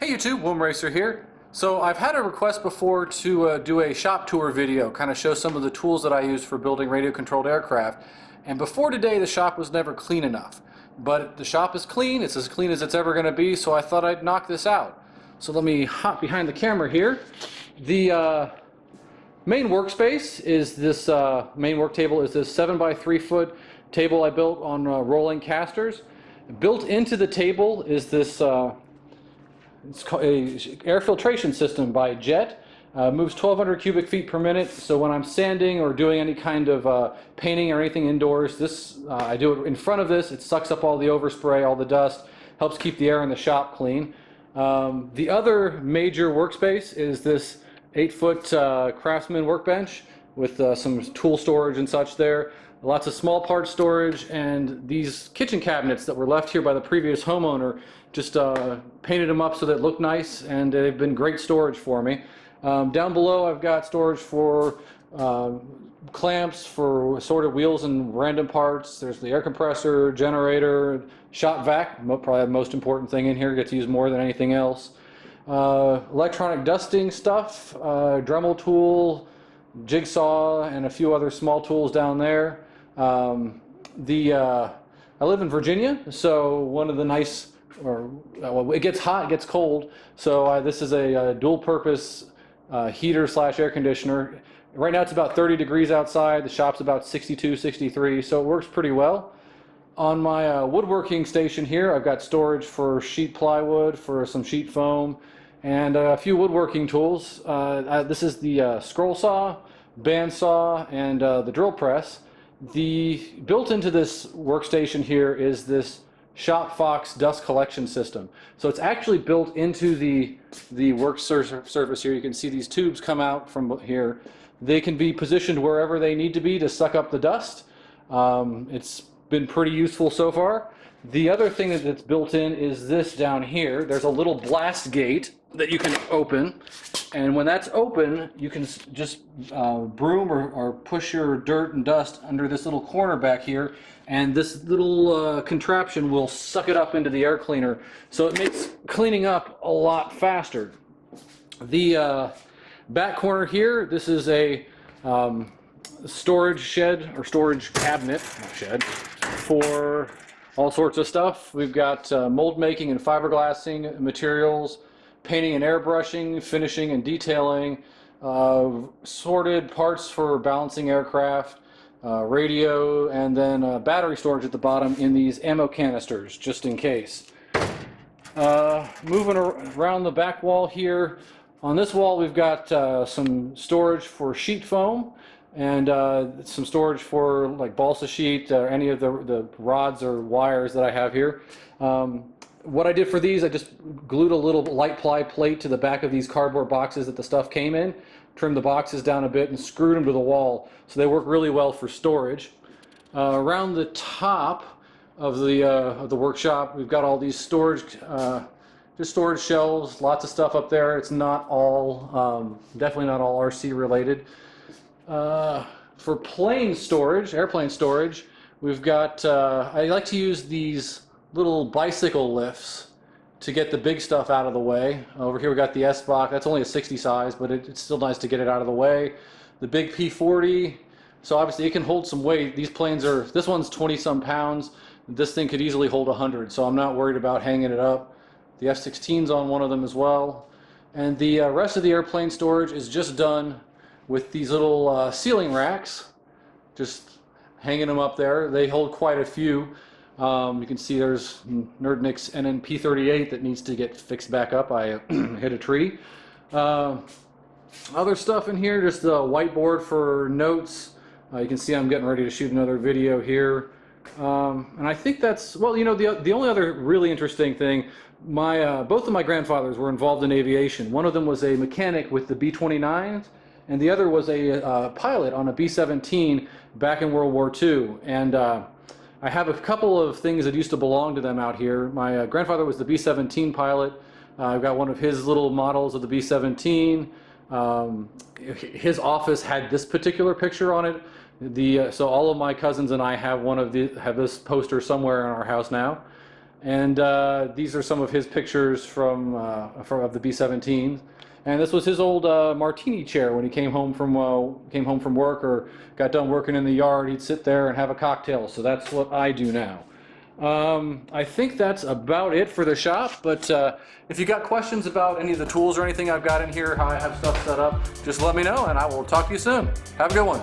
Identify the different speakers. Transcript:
Speaker 1: Hey YouTube, Wilm Racer here. So I've had a request before to do a shop tour video, kind of show some of the tools that I use for building radio-controlled aircraft. And before today, the shop was never clean enough. But the shop is clean, it's as clean as it's ever going to be, so I thought I'd knock this out. So let me hop behind the camera here. The main workspace is this, main work table is this 7x3 foot table I built on rolling casters. Built into the table is this it's called a air filtration system by Jet. Moves 1,200 cubic feet per minute, so when I'm sanding or doing any kind of painting or anything indoors, I do it in front of this. It sucks up all the overspray, all the dust, helps keep the air in the shop clean. The other major workspace is this 8-foot Craftsman workbench with some tool storage and such there. Lots of small part storage, and these kitchen cabinets that were left here by the previous homeowner, just painted them up so that it looked nice, and they've been great storage for me. Down below I've got storage for clamps, for assorted wheels and random parts. There's the air compressor, generator, shop vac, probably the most important thing in here, gets used more than anything else. Electronic dusting stuff, Dremel tool, jigsaw, and a few other small tools down there. I live in Virginia, so one of the nice, well, it gets hot, it gets cold, so this is a dual-purpose heater slash air conditioner. Right now it's about 30 degrees outside, the shop's about 62, 63, so it works pretty well. On my woodworking station here, I've got storage for sheet plywood, for some sheet foam, and a few woodworking tools. This is the scroll saw, bandsaw, and the drill press. Built into this workstation here is this ShopFox dust collection system. So it's actually built into the work surface here. You can see these tubes come out from here. They can be positioned wherever they need to be to suck up the dust. It's been pretty useful so far. The other thing that's built in is this down here. There's a little blast gate that you can open, and when that's open you can just broom or push your dirt and dust under this little corner back here, and this little contraption will suck it up into the air cleaner, so it makes cleaning up a lot faster. The back corner here, this is a storage shed or storage cabinet, not shed, for all sorts of stuff. We've got mold making and fiberglassing materials, painting and airbrushing, finishing and detailing, sorted parts for balancing aircraft, radio, and then battery storage at the bottom in these ammo canisters, just in case. Moving around the back wall here, on this wall we've got some storage for sheet foam, and some storage for like balsa sheet, any of the rods or wires that I have here. What I did for these, I just glued a little light ply plate to the back of these cardboard boxes that the stuff came in, trimmed the boxes down a bit, and screwed them to the wall, so they work really well for storage. Around the top of the workshop, we've got all these storage, just storage shelves, lots of stuff up there. It's not all, definitely not all RC related. For plane storage, airplane storage, we've got, I like to use these little bicycle lifts to get the big stuff out of the way. Over here we got the S-Box, that's only a 60 size, but it's still nice to get it out of the way. The big P-40, so obviously it can hold some weight. These planes are, this one's 20-some pounds. This thing could easily hold 100, so I'm not worried about hanging it up. The F-16's on one of them as well. And the rest of the airplane storage is just done with these little ceiling racks, just hanging them up there. They hold quite a few. You can see there's Nerdnick's NNP38 that needs to get fixed back up. I hit a tree. Other stuff in here, just the whiteboard for notes. You can see I'm getting ready to shoot another video here. And I think that's, well, you know, the only other really interesting thing, both of my grandfathers were involved in aviation. One of them was a mechanic with the B-29s, and the other was a pilot on a B-17 back in World War II. And I have a couple of things that used to belong to them out here. My grandfather was the B-17 pilot. I've got one of his little models of the B-17. His office had this particular picture on it. So all of my cousins and I have have this poster somewhere in our house now. And these are some of his pictures from of the B-17. And this was his old martini chair when he came home from work or got done working in the yard. He'd sit there and have a cocktail. So that's what I do now. I think that's about it for the shop, but if you got questions about any of the tools or anything I've got in here, how I have stuff set up, just let me know and I will talk to you soon. Have a good one.